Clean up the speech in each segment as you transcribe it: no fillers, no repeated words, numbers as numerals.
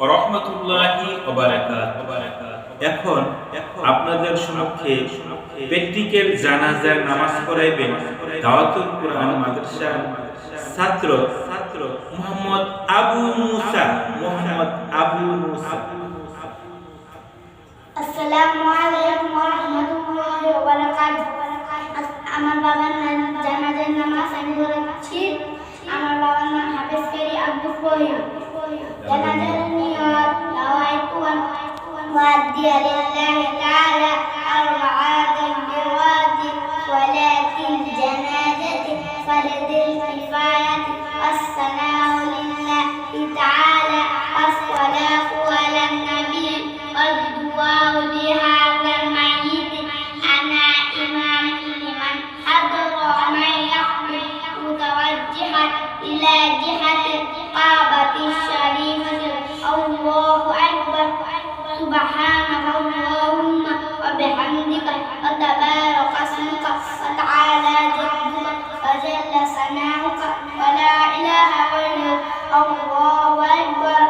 ওয়া রাহমাতুল্লাহি ওয়া বারাকাতুহু। এখন আপনাদের সম্মুখে প্র্যাকটিক্যাল জানাজার নামাজ পড়াইবেন দাওয়াতুল কুরআন মাদ্রাসার ছাত্র মোহাম্মদ আবু মুসা। আসসালামু আলাইকুম ওয়া রাহমাতুল্লাহি ওয়া বারাকাতুহু। আমার বাবার জানাজার নামাজ আমি পড়াচ্ছি। আমার বাবার নাম হাফেজ কারি আব্দুল করিম। জানাজার নিয়ত নাওয়াইতু ওয়াদিয়া লিল্লাহি তাআলা আরবাআতান বিওয়াদি ওয়ালাকিন জানাজাতি ফারদুল কিফায়াতি আসসালামু লিল্লাহি তাআলা আসসালাতু আলান নবী والدعاء لهذا الميت أنا إمام لمن حضر ومن يقبل متوجها إلى جهة الكعبة الشريفة الله أكبر سبحانك اللهم وبحمدك وتبارك اسمك وتعالى جدك وجل ثناؤك ولا إله غيرك الله أكبر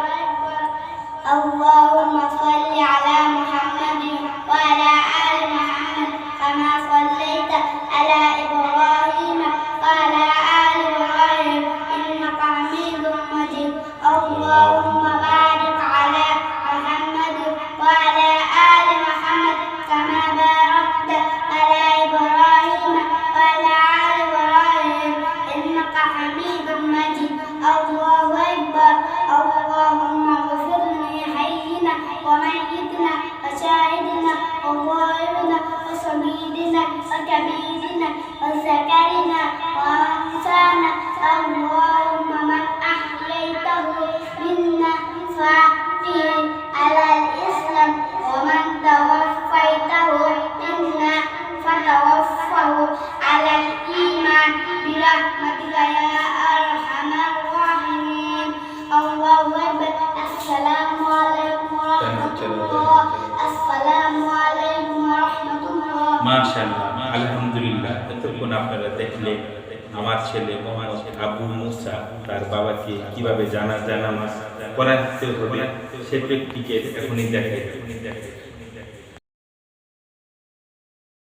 اللهم صل على محمد وعلى آل محمد كما صليت على إبراهيم وعلى آل إبراهيم إنك حميد مجيد اللهم بارك على محمد وعلى آل محمد كما باركت على إبراهيم وعلى آل إبراهيم إنك حميد مجيد الله أكبر اللهم اغفر حينا وميتنا وشاهدنا وغائبنا وصغيرنا وكبيرنا وذكرنا وأنثانا اللهم من أحييته منا فأحيه على الإسلام ومن توفيته منا فتوفه على الإيمان برحمتك يا أرحم الراحمين الله أكبر السلام عليكم ورحمة الله السلام عليكم ورحمة الله মাশাআল্লাহ আলহামদুলিল্লাহ। এতক্ষণ আপনারা দেখলেন আমার ছেলে মোহাম্মদ আবু মুসা তার বাবাকে কিভাবে জানাজা নামাজ পড়াতে হবে সে প্র্যাকটিক্যাল এখনই দেখাই।